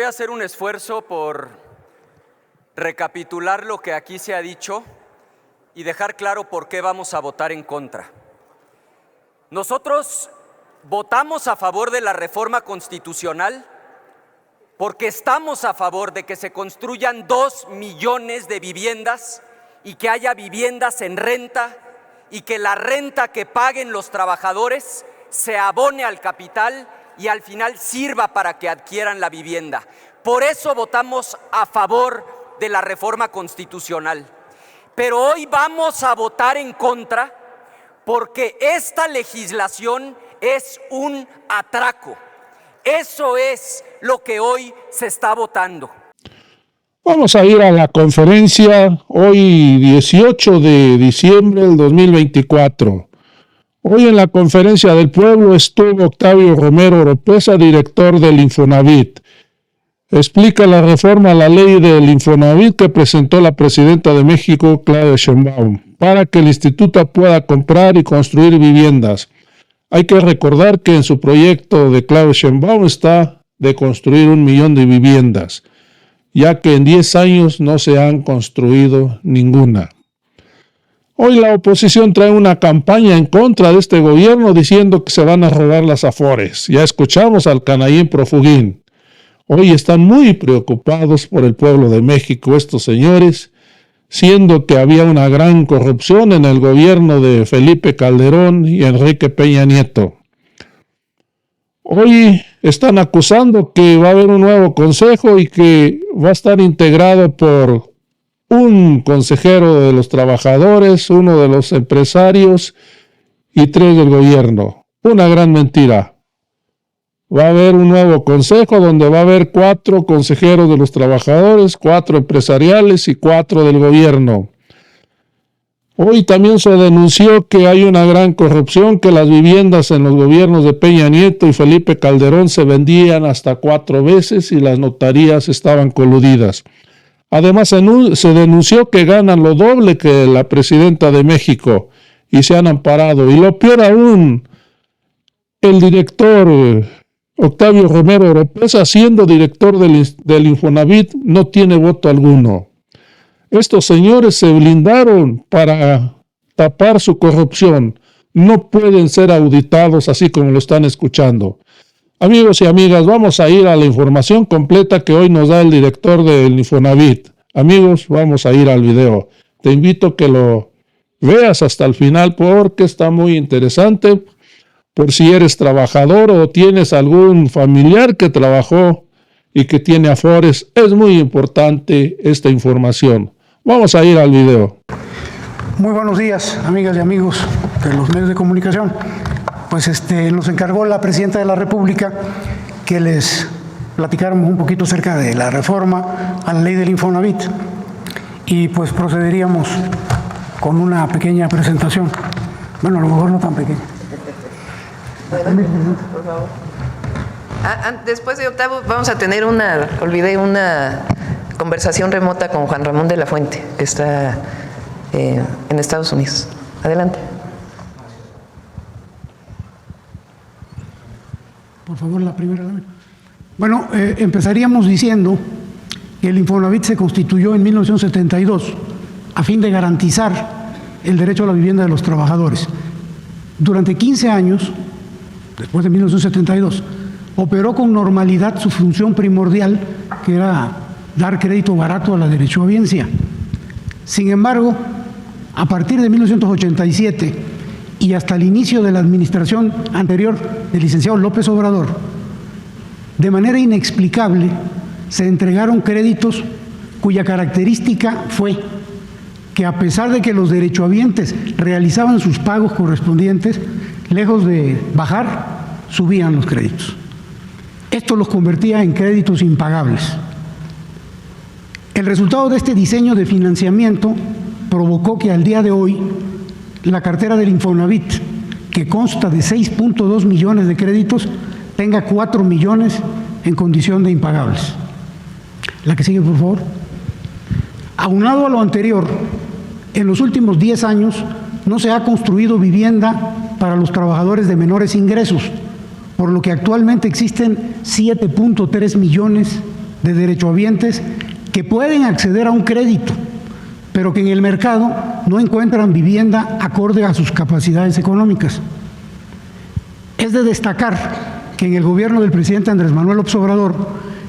a hacer un esfuerzo por recapitular lo que aquí se ha dicho y dejar claro por qué vamos a votar en contra. Nosotros votamos a favor de la reforma constitucional porque estamos a favor de que se construyan 2 millones de viviendas y que haya viviendas en renta y que la renta que paguen los trabajadores se abone al capital y al final sirva para que adquieran la vivienda. Por eso votamos a favor de la reforma constitucional. Pero hoy vamos a votar en contra porque esta legislación es un atraco. Eso es lo que hoy se está votando. Vamos a ir a la conferencia hoy 18 de diciembre del 2024. Hoy en la conferencia del pueblo estuvo Octavio Romero Oropeza, director del Infonavit. Explica la reforma a la ley del Infonavit que presentó la presidenta de México, Claudia Sheinbaum, para que el instituto pueda comprar y construir viviendas. Hay que recordar que en su proyecto de Claudia Sheinbaum está de construir 1 millón de viviendas, ya que en 10 años no se han construido ninguna. Hoy la oposición trae una campaña en contra de este gobierno diciendo que se van a robar las Afores. Ya escuchamos al Canallín Profugín. Hoy están muy preocupados por el pueblo de México estos señores, siendo que había una gran corrupción en el gobierno de Felipe Calderón y Enrique Peña Nieto. Hoy están acusando que va a haber un nuevo consejo y que va a estar integrado por un consejero de los trabajadores, uno de los empresarios y 3 del gobierno. Una gran mentira. Va a haber un nuevo consejo donde va a haber 4 consejeros de los trabajadores, 4 empresariales y 4 del gobierno. Hoy también se denunció que hay una gran corrupción, que las viviendas en los gobiernos de Peña Nieto y Felipe Calderón se vendían hasta 4 veces y las notarías estaban coludidas. Además, se denunció que ganan lo doble que la presidenta de México y se han amparado. Y lo peor aún, el director Octavio Romero Oropeza, siendo director del Infonavit, no tiene voto alguno. Estos señores se blindaron para tapar su corrupción. No pueden ser auditados así como lo están escuchando. Amigos y amigas, vamos a ir a la información completa que hoy nos da el director del Infonavit. Amigos, vamos a ir al video. Te invito a que lo veas hasta el final porque está muy interesante. Por si eres trabajador o tienes algún familiar que trabajó y que tiene Afores, es muy importante esta información. Vamos a ir al video. Muy buenos días, amigas y amigos de los medios de comunicación. Pues nos encargó la Presidenta de la República que les platicáramos un poquito acerca de la reforma a la ley del Infonavit y pues procederíamos con una pequeña presentación. Bueno, a lo mejor no tan pequeña. Por favor. Después de Octavio vamos a tener una conversación remota con Juan Ramón de la Fuente, que está en Estados Unidos. Adelante. Por favor, la primera. Bueno, empezaríamos diciendo que el Infonavit se constituyó en 1972 a fin de garantizar el derecho a la vivienda de los trabajadores. Durante 15 años, después de 1972, operó con normalidad su función primordial, que era dar crédito barato a la derechohabiencia. Sin embargo, a partir de 1987 y hasta el inicio de la administración anterior del licenciado López Obrador, de manera inexplicable se entregaron créditos cuya característica fue que, a pesar de que los derechohabientes realizaban sus pagos correspondientes, lejos de bajar, subían los créditos. Esto los convertía en créditos impagables. El resultado de este diseño de financiamiento provocó que al día de hoy la cartera del Infonavit, que consta de 6.2 millones de créditos, tenga 4 millones en condición de impagables. La que sigue, por favor. Aunado a lo anterior, en los últimos 10 años no se ha construido vivienda para los trabajadores de menores ingresos, por lo que actualmente existen 7.3 millones de derechohabientes que pueden acceder a un crédito, pero que en el mercado no encuentran vivienda acorde a sus capacidades económicas. Es de destacar que en el gobierno del presidente Andrés Manuel López Obrador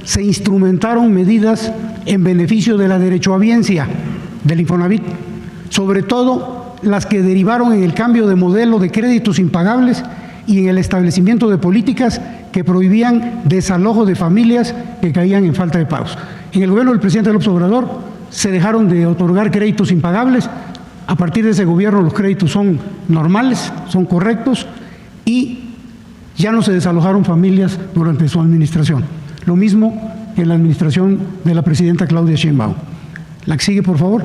se instrumentaron medidas en beneficio de la derechohabiencia del Infonavit, sobre todo las que derivaron en el cambio de modelo de créditos impagables y en el establecimiento de políticas que prohibían desalojo de familias que caían en falta de pagos. En el gobierno del presidente López Obrador se dejaron de otorgar créditos impagables. A partir de ese gobierno los créditos son normales, son correctos y ya no se desalojaron familias durante su administración. Lo mismo en la administración de la presidenta Claudia Sheinbaum. La que sigue, por favor.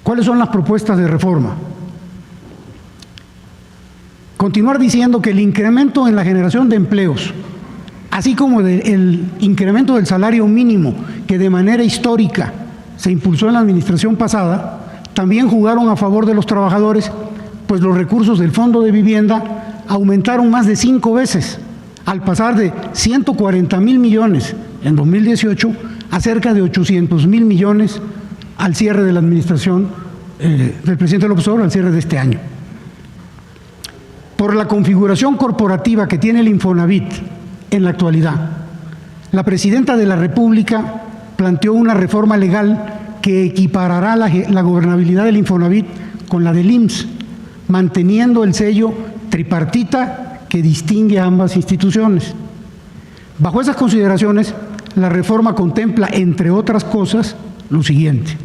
¿Cuáles son las propuestas de reforma? Continuar diciendo que el incremento en la generación de empleos, así como el incremento del salario mínimo que de manera histórica se impulsó en la administración pasada, también jugaron a favor de los trabajadores, pues los recursos del Fondo de Vivienda aumentaron más de 5 veces, al pasar de 140,000 millones en 2018 a cerca de 800,000 millones al cierre de la administración del presidente López Obrador, al cierre de este año. Por la configuración corporativa que tiene el Infonavit en la actualidad, la presidenta de la República planteó una reforma legal que equiparará la gobernabilidad del Infonavit con la del IMSS, manteniendo el sello tripartita que distingue a ambas instituciones. Bajo esas consideraciones, la reforma contempla, entre otras cosas, lo siguiente: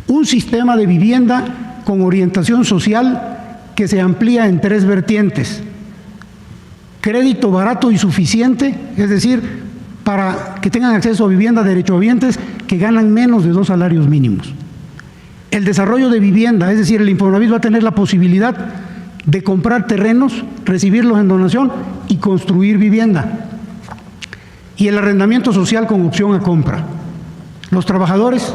un sistema de vivienda con orientación social que se amplía en 3 vertientes: crédito barato y suficiente, es decir, para que tengan acceso a vivienda derechohabientes que ganan menos de 2 salarios mínimos. El desarrollo de vivienda, es decir, el Infonavit va a tener la posibilidad de comprar terrenos, recibirlos en donación y construir vivienda. Y el arrendamiento social con opción a compra. Los trabajadores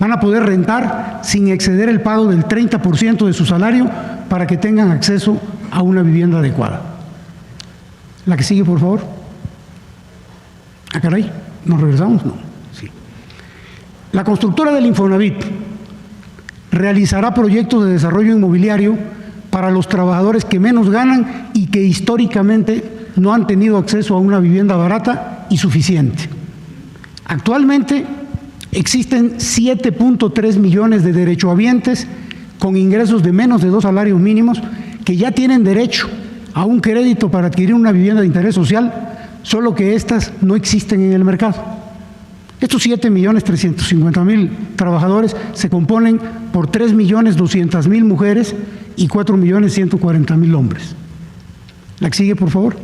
van a poder rentar sin exceder el pago del 30% de su salario para que tengan acceso a una vivienda adecuada. La que sigue, por favor. Ah, caray, ¿nos regresamos? No. Sí. La constructora del Infonavit realizará proyectos de desarrollo inmobiliario para los trabajadores que menos ganan y que históricamente no han tenido acceso a una vivienda barata y suficiente. Actualmente existen 7.3 millones de derechohabientes con ingresos de menos de 2 salarios mínimos que ya tienen derecho a un crédito para adquirir una vivienda de interés social, solo que estas no existen en el mercado. Estos 7.350.000 trabajadores se componen por 3.200.000 mujeres y 4.140.000 hombres. La que sigue, por favor.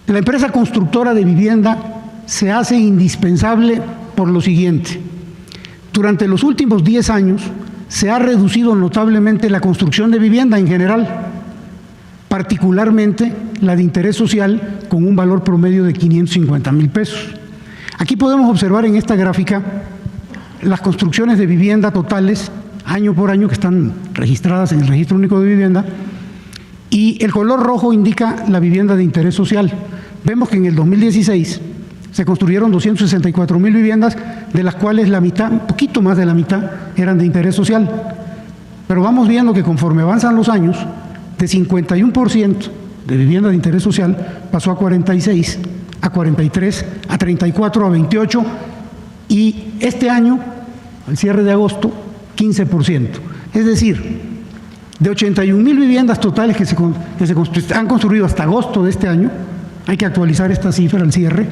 La empresa constructora de vivienda se hace indispensable por lo siguiente: durante los últimos 10 años se ha reducido notablemente la construcción de vivienda en general, particularmente la de interés social, con un valor promedio de 550,000 pesos. Aquí podemos observar en esta gráfica las construcciones de vivienda totales año por año que están registradas en el Registro Único de Vivienda, y el color rojo indica la vivienda de interés social. Vemos que en el 2016 se construyeron 264,000 viviendas, de las cuales la mitad, un poquito más de la mitad, eran de interés social. Pero vamos viendo que conforme avanzan los años, de 51% de vivienda de interés social pasó a 46, a 43, a 34, a 28, y este año, al cierre de agosto, 15%. Es decir, de 81,000 viviendas totales que se han construido hasta agosto de este año, hay que actualizar esta cifra al cierre,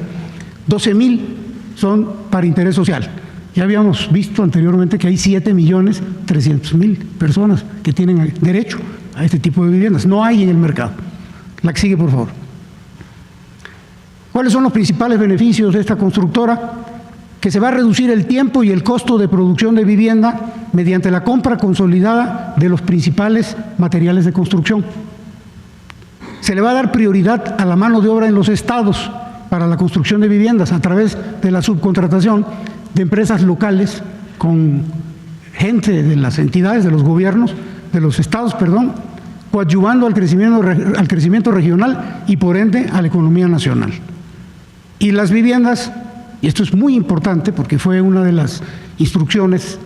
12,000 son para interés social. Ya habíamos visto anteriormente que hay 7.300.000 personas que tienen derecho a este tipo de viviendas. No hay en el mercado. La que sigue, por favor. ¿Cuáles son los principales beneficios de esta constructora? Que se va a reducir el tiempo y el costo de producción de vivienda mediante la compra consolidada de los principales materiales de construcción. Se le va a dar prioridad a la mano de obra en los estados para la construcción de viviendas a través de la subcontratación de empresas locales con gente de las entidades, de los gobiernos, de los estados, coadyuvando al crecimiento regional y por ende a la economía nacional. Y las viviendas, y esto es muy importante porque fue una de las instrucciones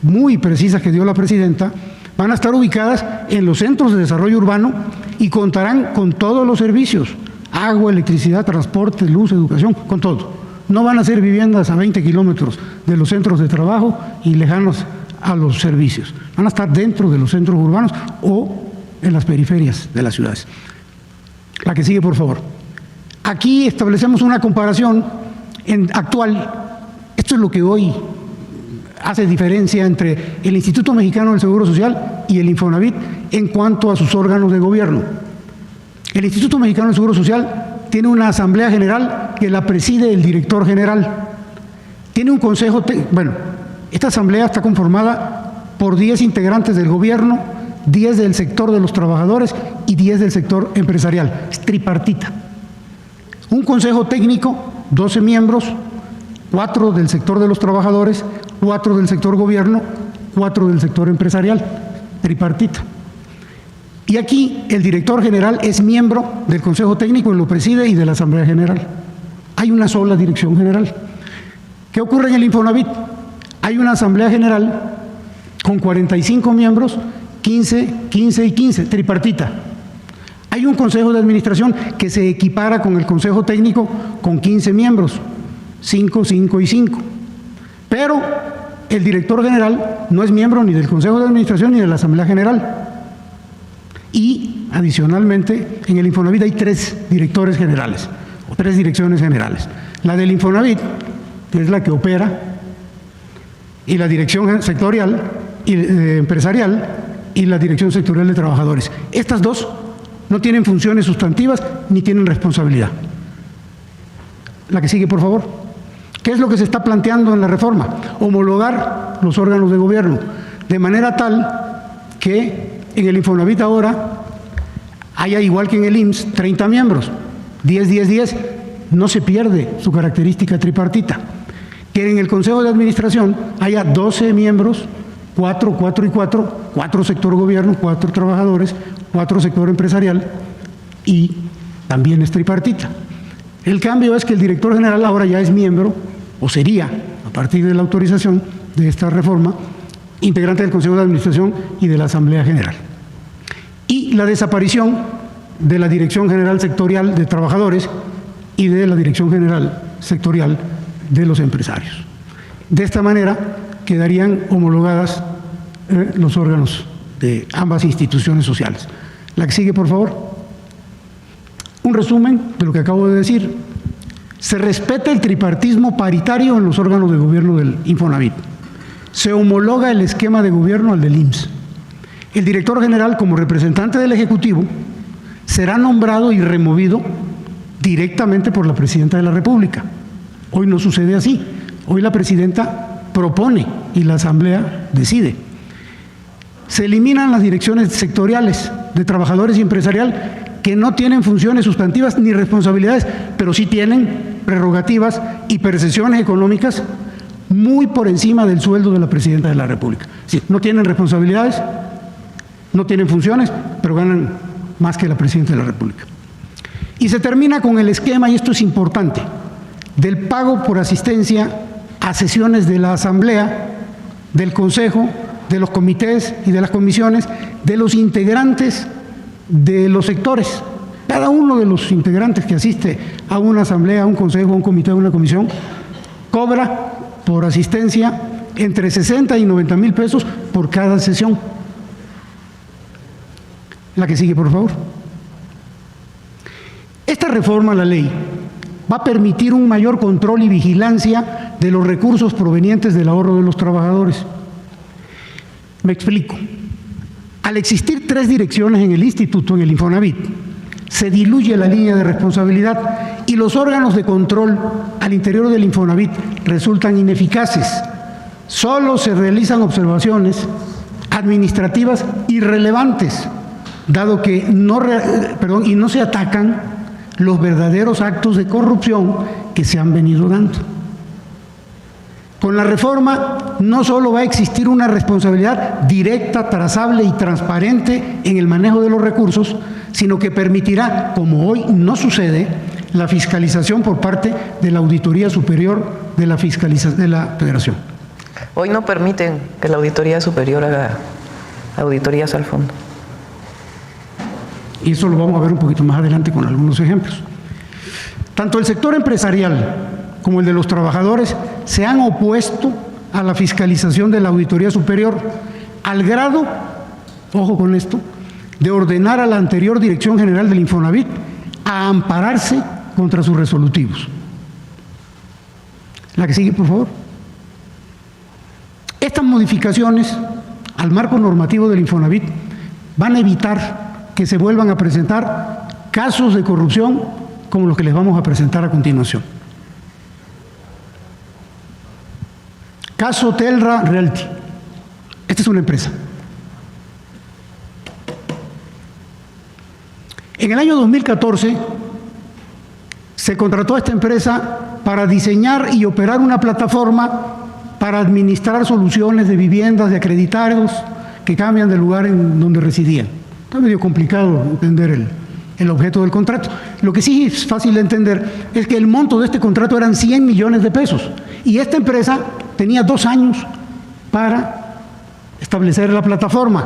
muy precisas que dio la presidenta, van a estar ubicadas en los centros de desarrollo urbano y contarán con todos los servicios: agua, electricidad, transporte, luz, educación, con todo. No van a ser viviendas a 20 kilómetros de los centros de trabajo y lejanos a los servicios. Van a estar dentro de los centros urbanos o en las periferias de las ciudades. La que sigue, por favor. Aquí establecemos una comparación actual. Esto es lo que hoy hace diferencia entre el Instituto Mexicano del Seguro Social y el Infonavit en cuanto a sus órganos de gobierno. El Instituto Mexicano del Seguro Social tiene una asamblea general que la preside el director general. Tiene un consejo, esta asamblea está conformada por 10 integrantes del gobierno, 10 del sector de los trabajadores y 10 del sector empresarial. Es tripartita. Un consejo técnico, 12 miembros, 4 del sector de los trabajadores, 4 del sector gobierno, 4 del sector empresarial. Tripartita. Y aquí el director general es miembro del Consejo Técnico, lo preside, y de la Asamblea General. Hay una sola dirección general. ¿Qué ocurre en el Infonavit? Hay una Asamblea General con 45 miembros, 15, 15 y 15, tripartita. Hay un Consejo de Administración que se equipara con el Consejo Técnico con 15 miembros, 5, 5 y 5. Pero el director general no es miembro ni del Consejo de Administración ni de la Asamblea General. Y, adicionalmente, en el Infonavit hay 3 directores generales, o 3 direcciones generales. La del Infonavit, que es la que opera, y la dirección sectorial y empresarial, y la dirección sectorial de trabajadores. Estas 2 no tienen funciones sustantivas ni tienen responsabilidad. La que sigue, por favor. ¿Qué es lo que se está planteando en la reforma? Homologar los órganos de gobierno, de manera tal que en el Infonavit ahora haya, igual que en el IMSS, 30 miembros, 10, 10, 10, no se pierde su característica tripartita. Que en el Consejo de Administración haya 12 miembros, 4, 4 y 4, 4 sector gobierno, 4 trabajadores, 4 sector empresarial, y también es tripartita. El cambio es que el director general ahora ya es miembro, o sería, a partir de la autorización de esta reforma, integrante del Consejo de Administración y de la Asamblea General. Y la desaparición de la Dirección General Sectorial de Trabajadores y de la Dirección General Sectorial de los Empresarios. De esta manera quedarían homologadas los órganos de ambas instituciones sociales. La que sigue, por favor. Un resumen de lo que acabo de decir. Se respeta el tripartismo paritario en los órganos de gobierno del Infonavit. Se homologa el esquema de gobierno al del IMSS. El director general, como representante del Ejecutivo, será nombrado y removido directamente por la Presidenta de la República. Hoy no sucede así. Hoy la Presidenta propone y la Asamblea decide. Se eliminan las direcciones sectoriales de trabajadores y empresarial que no tienen funciones sustantivas ni responsabilidades, pero sí tienen prerrogativas y percepciones económicas muy por encima del sueldo de la Presidenta de la República. Sí, no tienen responsabilidades, no tienen funciones, pero ganan más que la Presidenta de la República. Y se termina con el esquema, y esto es importante, del pago por asistencia a sesiones de la Asamblea, del Consejo, de los comités y de las comisiones, de los integrantes de los sectores. Cada uno de los integrantes que asiste a una asamblea, a un consejo, a un comité, a una comisión, cobra por asistencia entre 60 y 90 mil pesos por cada sesión. La que sigue, por favor. Esta reforma a la ley va a permitir un mayor control y vigilancia de los recursos provenientes del ahorro de los trabajadores. Me explico. Al existir 3 direcciones en el instituto, en el Infonavit, se diluye la línea de responsabilidad y los órganos de control al interior del Infonavit resultan ineficaces. Solo se realizan observaciones administrativas irrelevantes, dado que no se atacan los verdaderos actos de corrupción que se han venido dando. Con la reforma no solo va a existir una responsabilidad directa, trazable y transparente en el manejo de los recursos, sino que permitirá, como hoy no sucede, la fiscalización por parte de la Auditoría Superior de la Federación. Hoy no permiten que la Auditoría Superior haga auditorías al fondo. Y eso lo vamos a ver un poquito más adelante con algunos ejemplos. Tanto el sector empresarial como el de los trabajadores se han opuesto a la fiscalización de la Auditoría Superior al grado, ojo con esto, de ordenar a la anterior Dirección General del Infonavit a ampararse contra sus resolutivos. La que sigue, por favor. Estas modificaciones al marco normativo del Infonavit van a evitar que se vuelvan a presentar casos de corrupción como los que les vamos a presentar a continuación. Caso Telra Realty. Esta es una empresa. En el año 2014 se contrató a esta empresa para diseñar y operar una plataforma para administrar soluciones de viviendas de acreditados que cambian del lugar en donde residían. Está medio complicado entender el objeto del contrato. Lo que sí es fácil de entender es que el monto de este contrato eran 100 millones de pesos y esta empresa tenía 2 años para establecer la plataforma.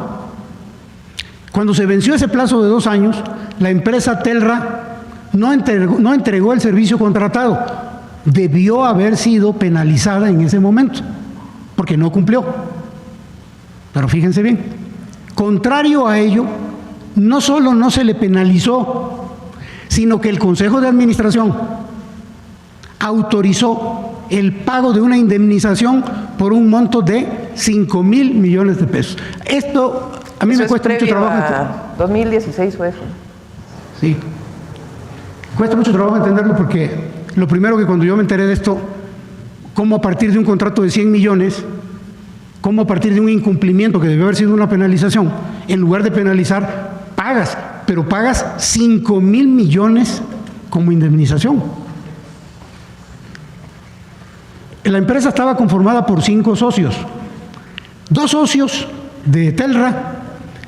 Cuando se venció ese plazo de 2 años, la empresa Telra no entregó el servicio contratado. Debió haber sido penalizada en ese momento, porque no cumplió. Pero fíjense bien, contrario a ello, no solo no se le penalizó, sino que el Consejo de Administración autorizó el pago de una indemnización por un monto de 5,000 millones de pesos. Esto a mí me cuesta mucho trabajo. 2016 fue eso. Sí. Cuesta mucho trabajo entenderlo porque lo primero que cuando yo me enteré de esto, cómo a partir de un contrato de 100 millones, cómo a partir de un incumplimiento que debió haber sido una penalización, en lugar de penalizar, pagas, pero pagas 5,000 millones como indemnización. La empresa estaba conformada por 5 socios. 2 socios de Telra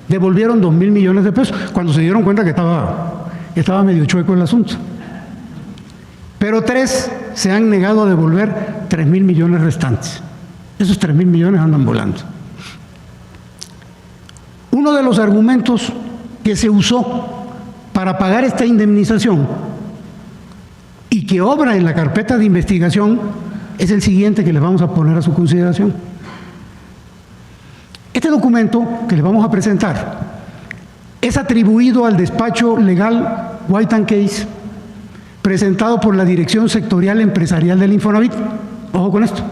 devolvieron 2,000 millones de pesos cuando se dieron cuenta que estaba medio chueco el asunto. Pero 3 se han negado a devolver 3,000 millones restantes. Esos 3,000 millones andan volando. Uno de los argumentos que se usó para pagar esta indemnización y que obra en la carpeta de investigación es el siguiente que les vamos a poner a su consideración. Este documento que les vamos a presentar es atribuido al despacho legal White & Case, presentado por la Dirección Sectorial Empresarial del Infonavit. Ojo con esto.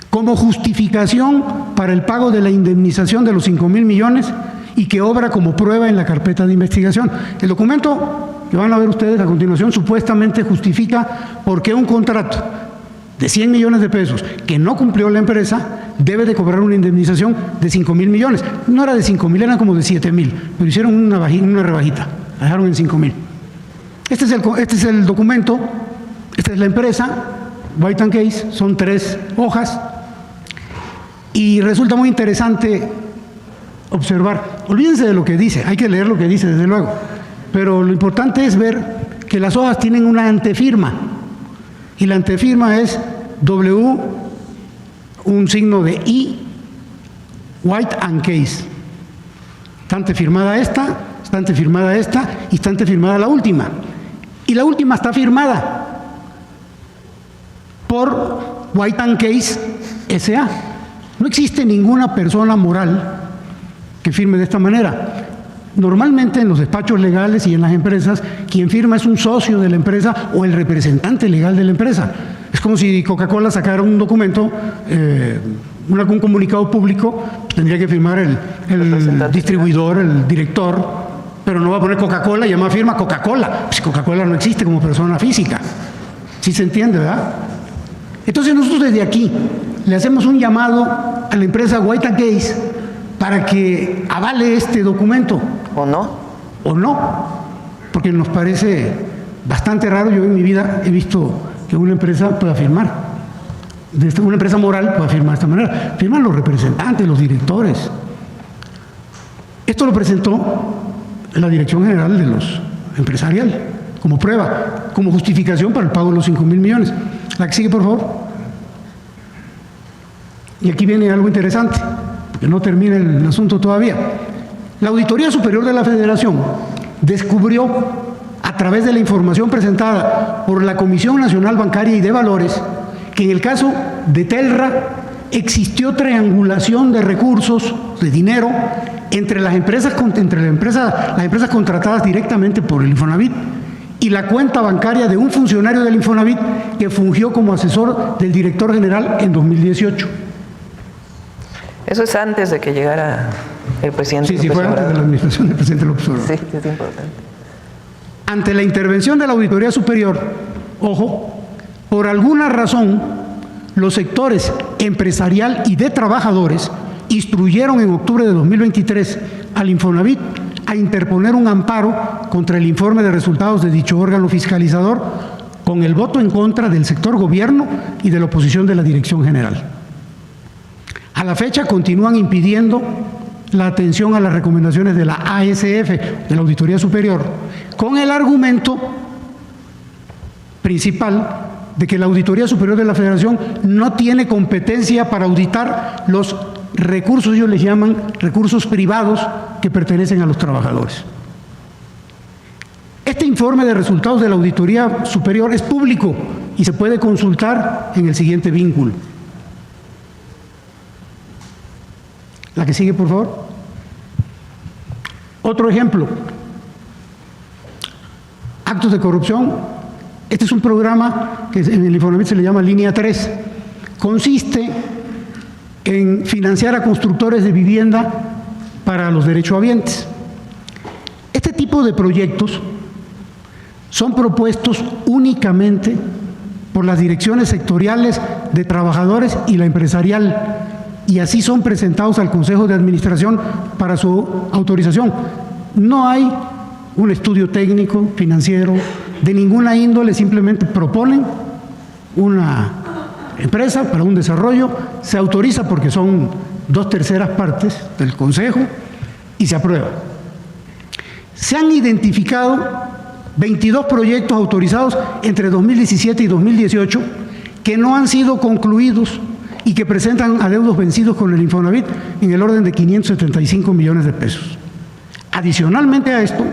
Como justificación para el pago de la indemnización de los 5,000 millones y que obra como prueba en la carpeta de investigación. El documento que van a ver ustedes a continuación supuestamente justifica por qué un contrato de 100 millones de pesos que no cumplió la empresa debe de cobrar una indemnización de 5,000 millones. No era de 5,000, era como de 7,000, pero hicieron una rebajita, la dejaron en 5,000. Este es el documento, esta es la empresa, White & Case, son 3 hojas y resulta muy interesante observar. Olvídense de lo que dice, hay que leer lo que dice desde luego, pero lo importante es ver que las hojas tienen una antefirma y la antefirma es W, un signo de I, White & Case. Está antefirmada esta, está antefirmada esta y está antefirmada la última. Y la última está firmada por White & Case S.A. No existe ninguna persona moral que firme de esta manera. Normalmente en los despachos legales y en las empresas, quien firma es un socio de la empresa o el representante legal de la empresa. Es como si Coca-Cola sacara un documento, un comunicado público, tendría que firmar el distribuidor, el director, pero no va a poner Coca-Cola y además firma Coca-Cola. Pues Coca-Cola no existe como persona física. ¿Sí se entiende, verdad? Entonces nosotros desde aquí le hacemos un llamado a la empresa White & Case para que avale este documento. ¿O no? O no, porque nos parece bastante raro. Yo en mi vida he visto que una empresa pueda firmar. una empresa moral pueda firmar de esta manera. Firman los representantes, los directores. Esto lo presentó la Dirección General de los Empresarial como prueba, como justificación para el pago de los 5.000 millones. La que sigue, por favor. Y aquí viene algo interesante, porque no termina el asunto todavía. La Auditoría Superior de la Federación descubrió, a través de la información presentada por la Comisión Nacional Bancaria y de Valores, que en el caso de Telra existió triangulación de recursos, de dinero, entre las empresas contratadas directamente por el Infonavit y la cuenta bancaria de un funcionario del Infonavit que fungió como asesor del director general en 2018. Eso es antes de que llegara el presidente. Sí, fue antes de la administración del presidente López Obrador. Sí, es importante. Ante la intervención de la Auditoría Superior, ojo, por alguna razón, los sectores empresarial y de trabajadores instruyeron en octubre de 2023 al Infonavit a interponer un amparo contra el informe de resultados de dicho órgano fiscalizador con el voto en contra del sector gobierno y de la oposición de la Dirección General. A la fecha continúan impidiendo la atención a las recomendaciones de la ASF, de la Auditoría Superior, con el argumento principal de que la Auditoría Superior de la Federación no tiene competencia para auditar los recursos, ellos les llaman recursos privados que pertenecen a los trabajadores. Este informe de resultados de la Auditoría Superior es público y se puede consultar en el siguiente vínculo. La que sigue, por favor. Otro ejemplo. Actos de corrupción. Este es un programa que en el Infonavit se le llama Línea 3. Consiste en financiar a constructores de vivienda para los derechohabientes. Este tipo de proyectos son propuestos únicamente por las direcciones sectoriales de trabajadores y la empresarial, y así son presentados al Consejo de Administración para su autorización. No hay un estudio técnico, financiero, de ninguna índole, simplemente proponen una empresa para un desarrollo, se autoriza porque son 2/3 partes del Consejo y se aprueba. Se han identificado 22 proyectos autorizados entre 2017 y 2018 que no han sido concluidos y que presentan adeudos vencidos con el Infonavit en el orden de 575 millones de pesos. Adicionalmente a esto,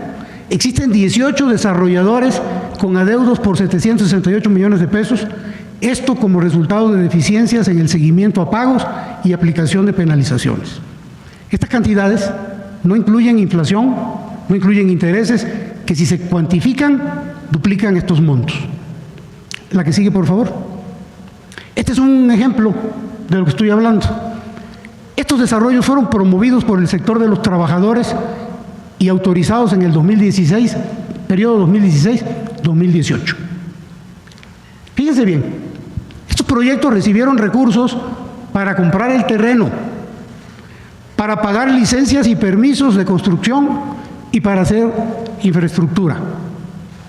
existen 18 desarrolladores con adeudos por 768 millones de pesos, esto como resultado de deficiencias en el seguimiento a pagos y aplicación de penalizaciones. Estas cantidades no incluyen inflación, no incluyen intereses, que si se cuantifican, duplican estos montos. La que sigue, por favor. Este es un ejemplo de lo que estoy hablando. Estos desarrollos fueron promovidos por el sector de los trabajadores y autorizados en el 2016, periodo 2016-2018. Fíjense bien, estos proyectos recibieron recursos para comprar el terreno, para pagar licencias y permisos de construcción y para hacer infraestructura.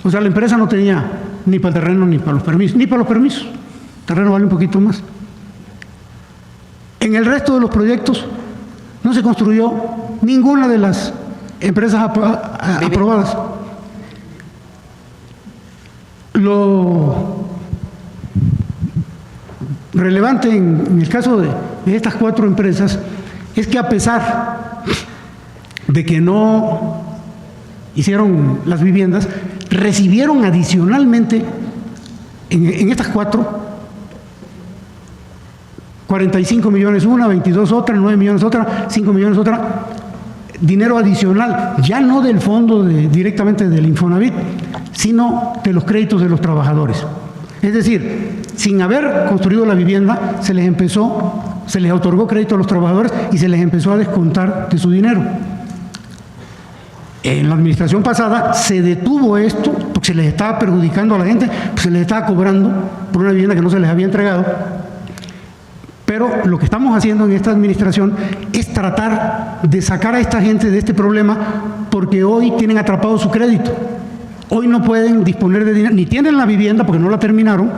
O sea, la empresa no tenía ni para el terreno ni para los permisos, El terreno vale un poquito más. En el resto de los proyectos no se construyó ninguna de las empresas aprobadas. Lo relevante en el caso de estas 4 empresas es que a pesar de que no hicieron las viviendas, recibieron adicionalmente en estas 4, 45 millones una, 22 otra, 9 millones otra, 5 millones otra, dinero adicional, ya no del fondo directamente del Infonavit, sino de los créditos de los trabajadores. Es decir, sin haber construido la vivienda, se les otorgó crédito a los trabajadores y se les empezó a descontar de su dinero. En la administración pasada se detuvo esto porque se les estaba perjudicando a la gente, pues se les estaba cobrando por una vivienda que no se les había entregado. Pero lo que estamos haciendo en esta administración es tratar de sacar a esta gente de este problema porque hoy tienen atrapado su crédito. Hoy no pueden disponer de dinero, ni tienen la vivienda porque no la terminaron,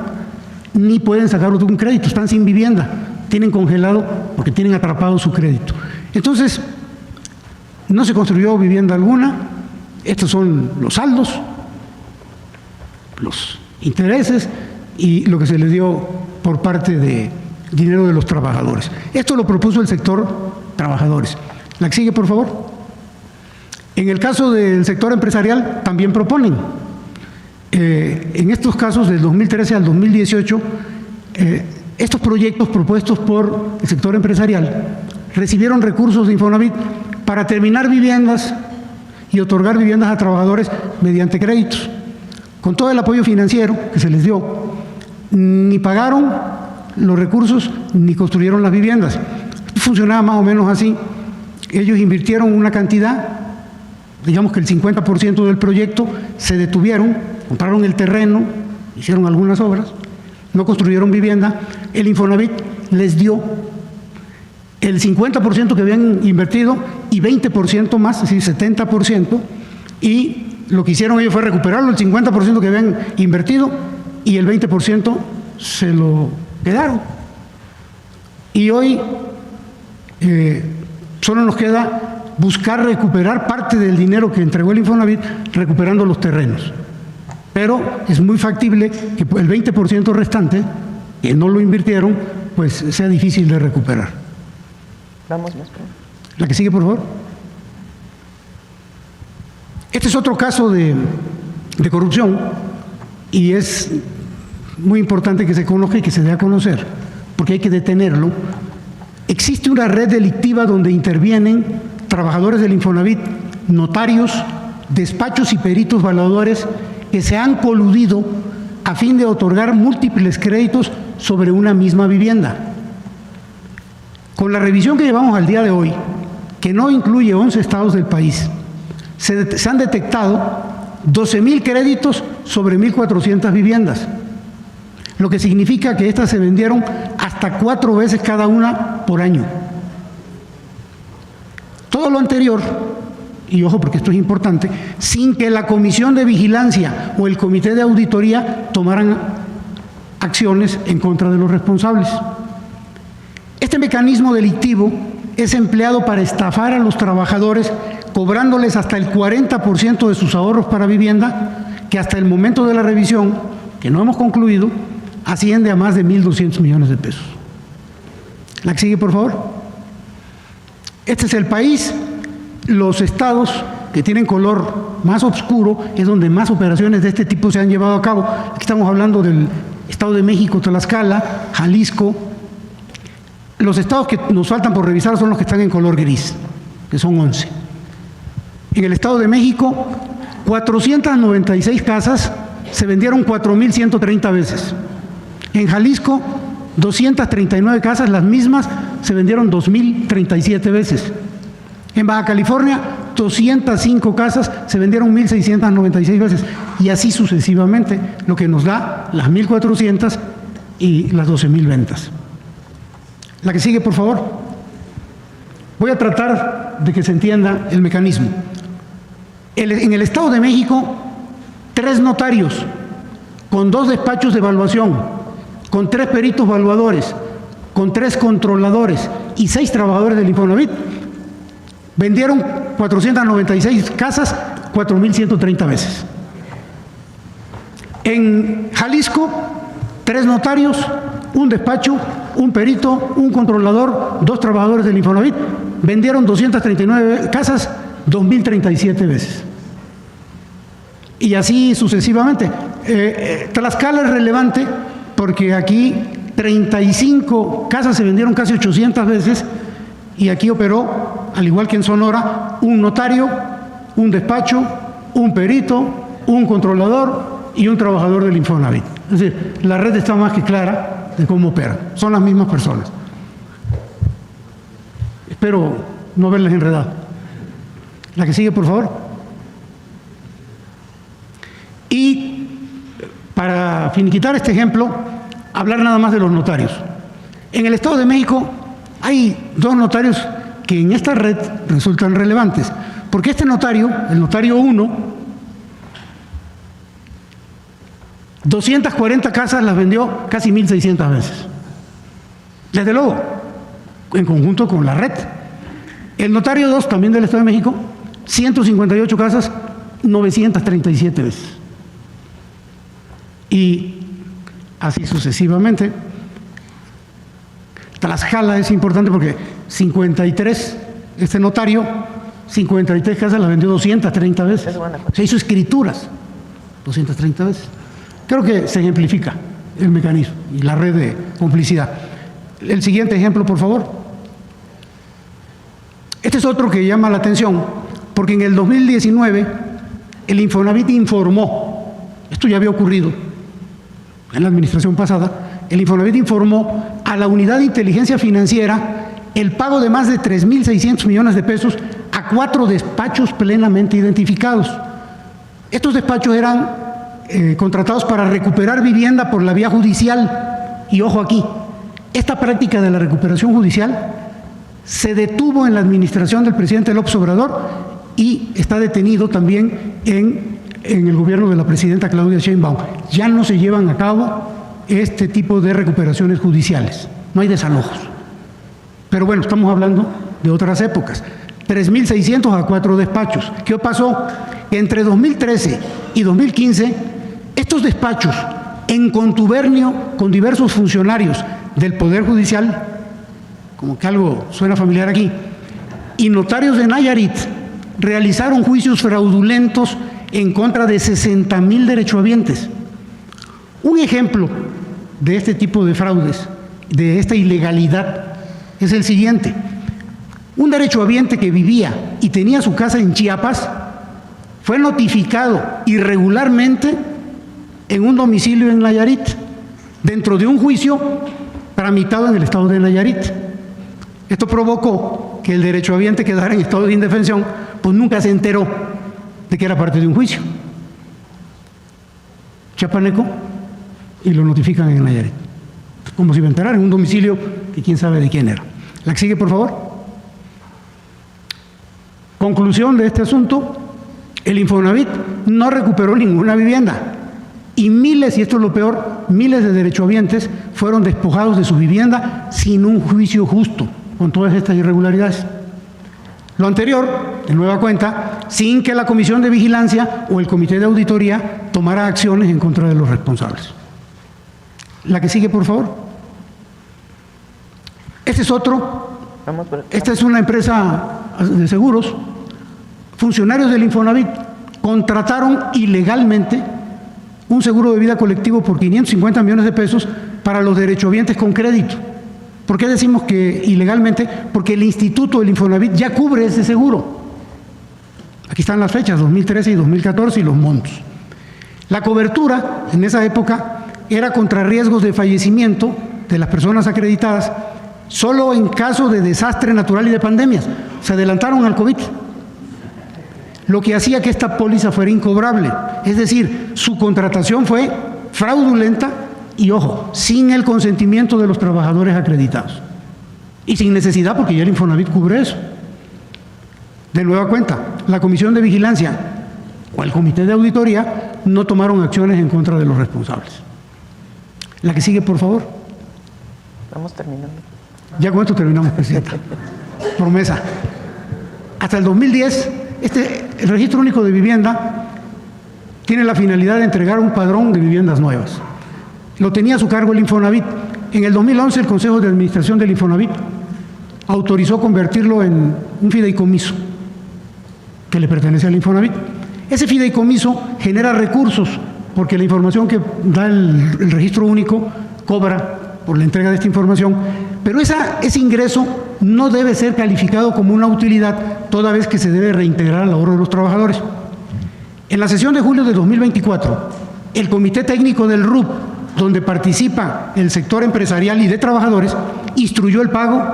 ni pueden sacar un crédito, están sin vivienda, tienen congelado porque tienen atrapado su crédito. Entonces, no se construyó vivienda alguna, estos son los saldos, los intereses y lo que se les dio por parte de dinero de los trabajadores. Esto lo propuso el sector trabajadores. La que sigue, por favor. En el caso del sector empresarial también proponen. En estos casos, del 2013 al 2018, estos proyectos propuestos por el sector empresarial recibieron recursos de Infonavit para terminar viviendas y otorgar viviendas a trabajadores mediante créditos. Con todo el apoyo financiero que se les dio, ni pagaron los recursos ni construyeron las viviendas. Funcionaba más o menos así. Ellos invirtieron una cantidad, digamos que el 50% del proyecto, se detuvieron, compraron el terreno, hicieron algunas obras, no construyeron vivienda. El Infonavit les dio el 50% que habían invertido y 20% más, es decir, 70%, y lo que hicieron ellos fue recuperarlo, el 50% que habían invertido y el 20% se lo quedaron. Y hoy solo nos queda buscar recuperar parte del dinero que entregó el Infonavit recuperando los terrenos. Pero es muy factible que el 20% restante, que no lo invirtieron, pues sea difícil de recuperar. Vamos más. La que sigue, por favor. Este es otro caso de corrupción y es muy importante que se conozca y que se dé a conocer, porque hay que detenerlo. Existe una red delictiva donde intervienen trabajadores del Infonavit, notarios, despachos y peritos evaluadores que se han coludido a fin de otorgar múltiples créditos sobre una misma vivienda. Con la revisión que llevamos al día de hoy, que no incluye 11 estados del país, se han detectado 12,000 créditos sobre 1,400 viviendas, lo que significa que estas se vendieron hasta 4 veces cada una por año. Todo lo anterior, y ojo porque esto es importante, sin que la Comisión de Vigilancia o el Comité de Auditoría tomaran acciones en contra de los responsables. Este mecanismo delictivo es empleado para estafar a los trabajadores, cobrándoles hasta el 40% de sus ahorros para vivienda, que hasta el momento de la revisión, que no hemos concluido, asciende a más de 1.200 millones de pesos. La que sigue, por favor. Este es el país. Los estados que tienen color más oscuro es donde más operaciones de este tipo se han llevado a cabo. Aquí estamos hablando del Estado de México, Tlaxcala, Jalisco. Los estados que nos faltan por revisar son los que están en color gris, que son 11. En el Estado de México, 496 casas se vendieron 4,130 veces. En Jalisco, 239 casas, las mismas, se vendieron 2,037 veces. En Baja California, 205 casas se vendieron 1,696 veces. Y así sucesivamente, lo que nos da las 1,400 y las 12,000 ventas. La que sigue, por favor. Voy a tratar de que se entienda el mecanismo. En el Estado de México, 3 notarios, con 2 despachos de evaluación, con 3 peritos evaluadores, con 3 controladores y 6 trabajadores del Infonavit, vendieron 496 casas 4,130 veces. En Jalisco, 3 notarios, un despacho, un perito, un controlador, 2 trabajadores del Infonavit, vendieron 239 casas 2,037 veces. Y así sucesivamente. Tlaxcala es relevante porque aquí 35 casas se vendieron casi 800 veces y aquí operó, al igual que en Sonora, un notario, un despacho, un perito, un controlador y un trabajador del Infonavit. Es decir, la red está más que clara de cómo opera. Son las mismas personas. Espero no haberles enredado. La que sigue, por favor. Y para finiquitar este ejemplo, hablar nada más de los notarios. En el Estado de México hay 2 notarios que en esta red resultan relevantes, porque este notario, el notario 1, 240 casas las vendió casi 1.600 veces. Desde luego, en conjunto con la red. El notario 2, también del Estado de México, 158 casas, 937 veces. Y así sucesivamente. Tlaxcala es importante porque 53, este notario, 53 casas las vendió 230 veces. Se hizo escrituras 230 veces. Creo que se ejemplifica el mecanismo y la red de complicidad. El siguiente ejemplo, por favor. Este es otro que llama la atención, porque en el 2019 el Infonavit informó, esto ya había ocurrido en la administración pasada, el Infonavit informó a la Unidad de Inteligencia Financiera el pago de más de 3.600 millones de pesos a 4 despachos plenamente identificados. Estos despachos eran contratados para recuperar vivienda por la vía judicial. Y ojo aquí, esta práctica de la recuperación judicial se detuvo en la administración del presidente López Obrador y está detenido también en el gobierno de la presidenta Claudia Sheinbaum. Ya no se llevan a cabo este tipo de recuperaciones judiciales, no hay desalojos. Pero bueno, estamos hablando de otras épocas. 3.600 a 4 despachos. ¿Qué pasó? Entre 2013 y 2015, estos despachos, en contubernio con diversos funcionarios del Poder Judicial, como que algo suena familiar aquí, y notarios de Nayarit, realizaron juicios fraudulentos en contra de 60,000 derechohabientes. Un ejemplo de este tipo de fraudes, de esta ilegalidad, es el siguiente. Un derechohabiente que vivía y tenía su casa en Chiapas fue notificado irregularmente en un domicilio en Nayarit, dentro de un juicio tramitado en el estado de Nayarit. Esto provocó que el derechohabiente quedara en estado de indefensión, pues nunca se enteró de que era parte de un juicio chiapaneco y lo notifican en Nayarit. Como si iba a enterar en un domicilio que quién sabe de quién era. La que sigue, por favor. Conclusión de este asunto: el Infonavit no recuperó ninguna vivienda y miles, y esto es lo peor, miles de derechohabientes fueron despojados de su vivienda sin un juicio justo, con todas estas irregularidades. Lo anterior, de nueva cuenta, sin que la Comisión de Vigilancia o el Comité de Auditoría tomara acciones en contra de los responsables. La que sigue, por favor. Este es otro. Esta es una empresa de seguros. Funcionarios del Infonavit contrataron ilegalmente un seguro de vida colectivo por 550 millones de pesos para los derechohabientes con crédito. ¿Por qué decimos que ilegalmente? Porque el Instituto del Infonavit ya cubre ese seguro. Aquí están las fechas, 2013 y 2014 y los montos. La cobertura en esa época era contra riesgos de fallecimiento de las personas acreditadas solo en caso de desastre natural y de pandemias. Se adelantaron al COVID, lo que hacía que esta póliza fuera incobrable. Es decir, su contratación fue fraudulenta y, ojo, sin el consentimiento de los trabajadores acreditados. Y sin necesidad, porque ya el Infonavit cubre eso. De nueva cuenta, la Comisión de Vigilancia o el Comité de Auditoría no tomaron acciones en contra de los responsables. La que sigue, por favor. Vamos terminando. Ya con esto terminamos, Presidenta. Promesa. Hasta el 2010, el Registro Único de Vivienda tiene la finalidad de entregar un padrón de viviendas nuevas. Lo tenía a su cargo el Infonavit. En el 2011, el Consejo de Administración del Infonavit autorizó convertirlo en un fideicomiso que le pertenece al Infonavit. Ese fideicomiso genera recursos porque la información que da el Registro Único cobra por la entrega de esta información, pero ese ingreso no debe ser calificado como una utilidad, toda vez que se debe reintegrar al ahorro de los trabajadores. En la sesión de julio de 2024, el Comité Técnico del RUP, donde participa el sector empresarial y de trabajadores, instruyó el pago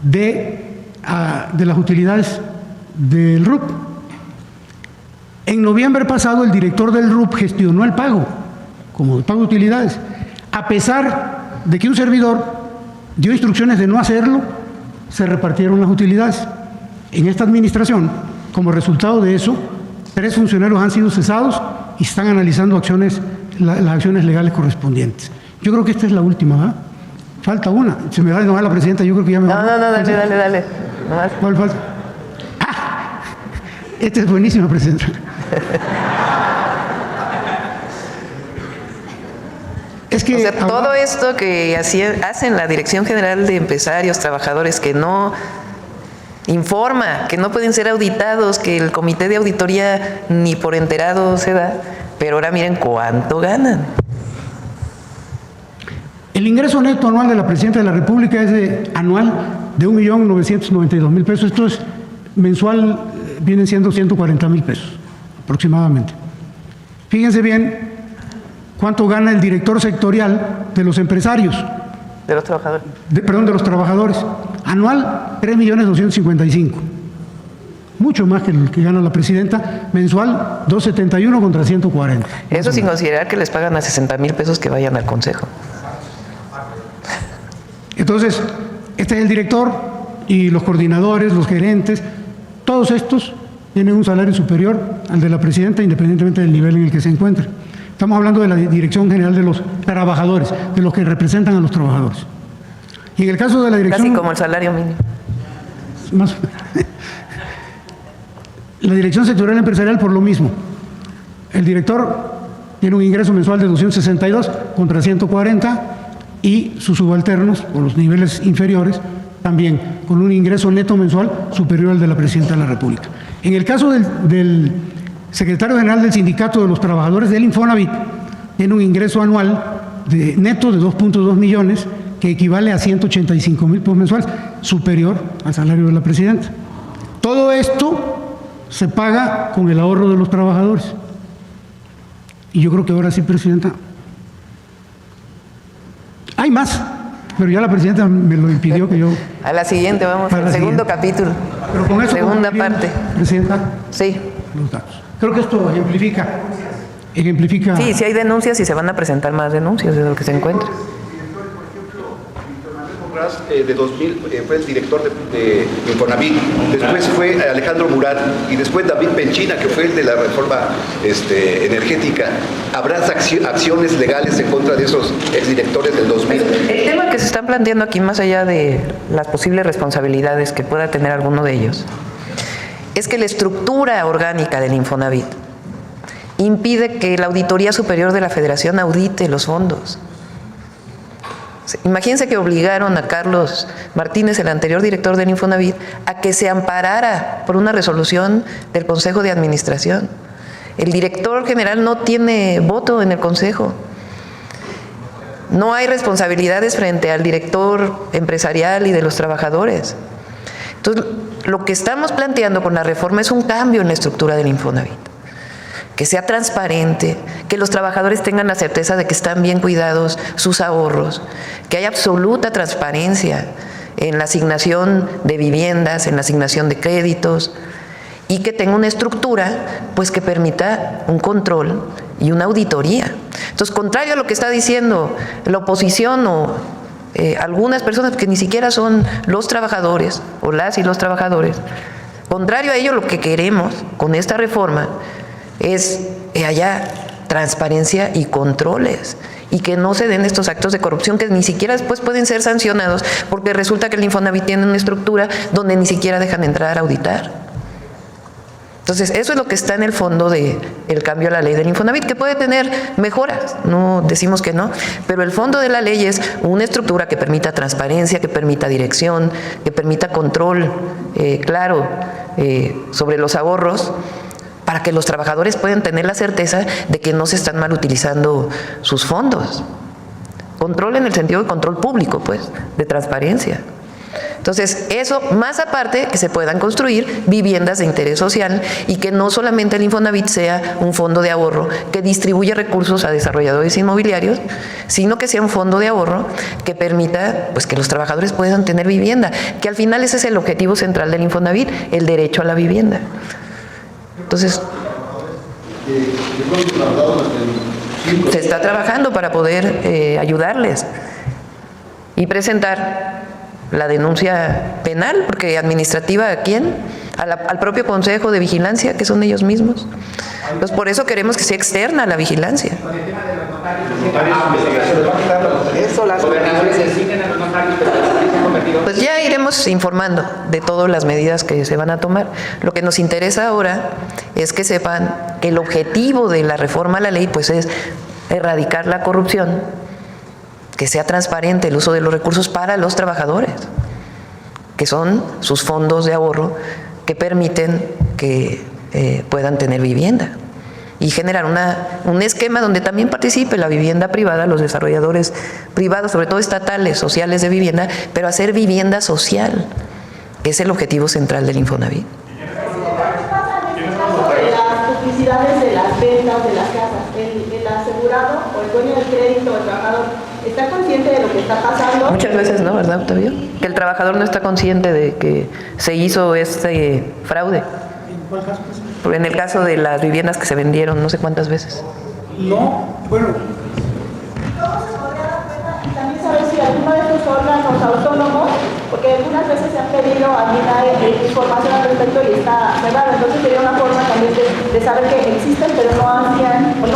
de las utilidades del RUP. En noviembre pasado, el director del RUP gestionó el pago, como el pago de utilidades, a pesar de que un servidor dio instrucciones de no hacerlo. Se repartieron las utilidades. En esta administración, como resultado de eso, 3 funcionarios han sido cesados y están analizando acciones las acciones legales correspondientes. Yo creo que esta es la última, ¿verdad? Falta una. Se me va a enojar la presidenta, yo creo que ya me va No, dale. Nomás. ¿Cuál falta? ¡Ah! Esta es buenísima, presidenta. Es que O sea, todo esto que hacen la Dirección General de Empresarios, Trabajadores, que no informa, que no pueden ser auditados, que el comité de auditoría ni por enterado se da, pero ahora miren cuánto ganan. el ingreso neto anual de la Presidenta de la República es anual de 1.992.000 pesos. Esto es mensual, vienen siendo 140.000 pesos aproximadamente. Fíjense bien cuánto gana el director sectorial de los empresarios. De los trabajadores. De los trabajadores. Anual, 3.255.000. Mucho más que el que gana la presidenta. Mensual, 271 contra 140. Eso sin considerar que les pagan a 60.000 pesos que vayan al consejo. Entonces, este es el director y los coordinadores, los gerentes, todos estos tienen un salario superior al de la presidenta independientemente del nivel en el que se encuentren. Estamos hablando de la Dirección General de los Trabajadores, de los que representan a los trabajadores. Y en el caso de la dirección... Casi como el salario mínimo. Más, la Dirección Sectorial Empresarial por lo mismo. El director tiene un ingreso mensual de 262 contra 140 y sus subalternos, o los niveles inferiores, también con un ingreso neto mensual superior al de la Presidenta de la República. En el caso del secretario general del Sindicato de los Trabajadores del Infonavit, tiene un ingreso anual neto de 2.2 millones, que equivale a 185.000 pesos mensuales, superior al salario de la Presidenta. Todo esto se paga con el ahorro de los trabajadores. Y yo creo que ahora sí, Presidenta. Hay más, pero ya la Presidenta me lo impidió que yo... A la siguiente, vamos, al segundo capítulo. Pero con eso segunda parte. Presidenta, sí. Los datos. Creo que esto ejemplifica... Sí, si hay denuncias y se van a presentar más denuncias de lo que se encuentra. De 2000 fue el director de Infonavit, después fue Alejandro Murat y después David Penchina, que fue el de la reforma energética. ¿Habrá acciones legales en contra de esos exdirectores del 2000? El tema que se están planteando aquí, más allá de las posibles responsabilidades que pueda tener alguno de ellos, es que la estructura orgánica del Infonavit impide que la Auditoría Superior de la Federación audite los fondos. Imagínense que obligaron a Carlos Martínez, el anterior director del Infonavit, a que se amparara por una resolución del Consejo de Administración. El director general no tiene voto en el Consejo. No hay responsabilidades frente al director empresarial y de los trabajadores. Entonces, lo que estamos planteando con la reforma es un cambio en la estructura del Infonavit. Que sea transparente, que los trabajadores tengan la certeza de que están bien cuidados sus ahorros, que haya absoluta transparencia en la asignación de viviendas, en la asignación de créditos, y que tenga una estructura pues que permita un control y una auditoría. Entonces, contrario a lo que está diciendo la oposición o algunas personas que ni siquiera son los trabajadores o las y los trabajadores, contrario a ello, lo que queremos con esta reforma es que haya transparencia y controles y que no se den estos actos de corrupción que ni siquiera después pueden ser sancionados porque resulta que el Infonavit tiene una estructura donde ni siquiera dejan entrar a auditar. Entonces, eso es lo que está en el fondo del cambio a la ley del Infonavit, que puede tener mejoras, no decimos que no, pero el fondo de la ley es una estructura que permita transparencia, que permita dirección, que permita control claro sobre los ahorros, para que los trabajadores puedan tener la certeza de que no se están mal utilizando sus fondos. Control en el sentido de control público, pues, de transparencia. Entonces, eso, más aparte, que se puedan construir viviendas de interés social y que no solamente el Infonavit sea un fondo de ahorro que distribuye recursos a desarrolladores inmobiliarios, sino que sea un fondo de ahorro que permita pues, que los trabajadores puedan tener vivienda, que al final ese es el objetivo central del Infonavit, el derecho a la vivienda. Entonces, se está trabajando para poder ayudarles y presentar la denuncia penal, porque administrativa, ¿a quién? al propio Consejo de Vigilancia, que son ellos mismos. Pues por eso queremos que sea externa la vigilancia. Pues ya iremos informando de todas las medidas que se van a tomar. Lo que nos interesa ahora es que sepan que el objetivo de la reforma a la ley pues es erradicar la corrupción, que sea transparente el uso de los recursos para los trabajadores, que son sus fondos de ahorro que permiten que puedan tener vivienda, y generar un esquema donde también participe la vivienda privada, los desarrolladores privados, sobre todo estatales, sociales de vivienda, pero hacer vivienda social, que es el objetivo central del Infonavit. Las duplicidades de las ventas de las casas, el asegurado o el dueño del crédito, el trabajador, ¿está consciente de lo que está pasando? Muchas veces no, ¿verdad, Octavio? Que el trabajador no está consciente de que se hizo este fraude. ¿En cuál caso? En el caso de las viviendas que se vendieron no sé cuántas veces. No, bueno. También saber si alguno de estos órganos autónomos, porque algunas veces se han pedido a MINAE información al respecto y está cerrado, entonces sería una forma también de saber que existen, pero no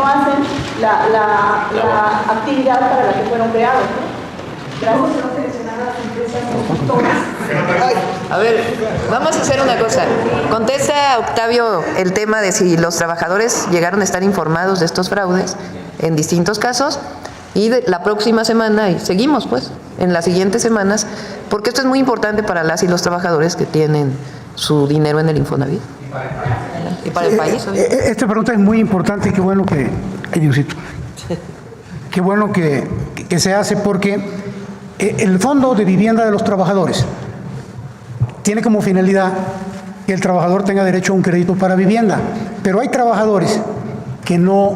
hacen la actividad para la que fueron creados, ¿no? Gracias. A ver, vamos a hacer una cosa. Contesta, Octavio, el tema de si los trabajadores llegaron a estar informados de estos fraudes en distintos casos, y la próxima semana, y seguimos pues, en las siguientes semanas, porque esto es muy importante para las y los trabajadores que tienen su dinero en el Infonavit. Y para el país. Esta pregunta es muy importante y qué bueno que... Ay, Diosito. Qué bueno que se hace, porque el Fondo de Vivienda de los Trabajadores tiene como finalidad que el trabajador tenga derecho a un crédito para vivienda, pero hay trabajadores que no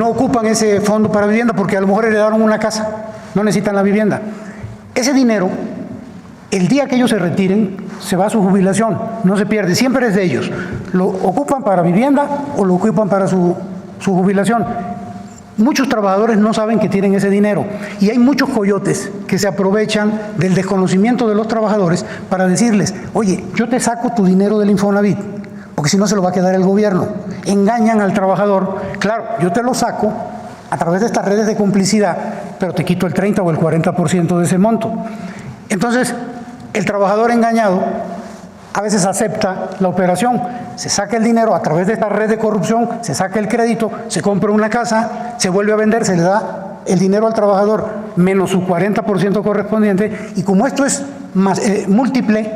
ocupan ese fondo para vivienda porque a lo mejor heredaron una casa, no necesitan la vivienda. Ese dinero, el día que ellos se retiren, se va a su jubilación, no se pierde, siempre es de ellos. Lo ocupan para vivienda o lo ocupan para su jubilación. Muchos trabajadores no saben que tienen ese dinero y hay muchos coyotes que se aprovechan del desconocimiento de los trabajadores para decirles, oye, yo te saco tu dinero del Infonavit, porque si no se lo va a quedar el gobierno. Engañan al trabajador, claro, yo te lo saco a través de estas redes de complicidad, pero te quito el 30 o el 40% de ese monto. Entonces, el trabajador engañado a veces acepta la operación, se saca el dinero a través de esta red de corrupción, se saca el crédito, se compra una casa, se vuelve a vender, se le da el dinero al trabajador menos su 40% correspondiente, y como esto es múltiple,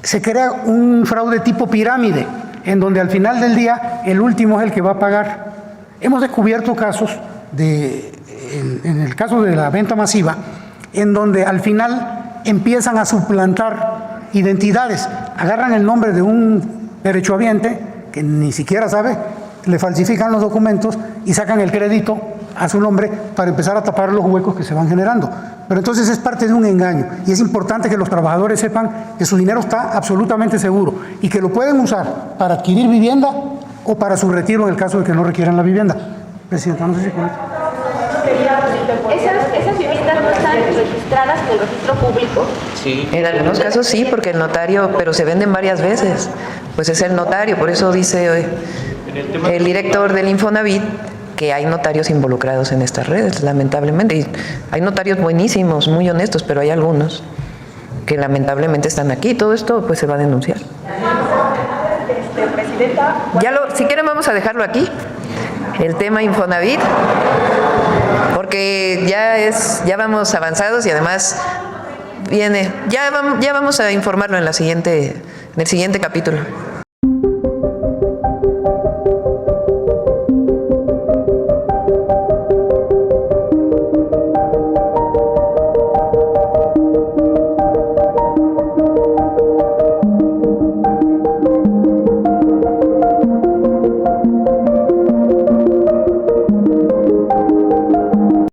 se crea un fraude tipo pirámide, en donde al final del día el último es el que va a pagar. Hemos descubierto casos, en el caso de la venta masiva, en donde al final empiezan a suplantar identidades, agarran el nombre de un derechohabiente que ni siquiera sabe, le falsifican los documentos y sacan el crédito a su nombre para empezar a tapar los huecos que se van generando. Pero entonces es parte de un engaño y es importante que los trabajadores sepan que su dinero está absolutamente seguro y que lo pueden usar para adquirir vivienda o para su retiro en el caso de que no requieran la vivienda. Presidenta, no sé si con esto. ¿Esas viviendas no están registradas en el registro público? Sí. En algunos casos sí, porque el notario, pero se venden varias veces, pues es el notario, por eso dice el director del Infonavit que hay notarios involucrados en estas redes, lamentablemente, y hay notarios buenísimos, muy honestos, pero hay algunos que lamentablemente están aquí, todo esto pues se va a denunciar. Presidenta, Si quieren vamos a dejarlo aquí, el tema Infonavit, porque ya vamos avanzados y además ya vamos a informarlo en el siguiente capítulo.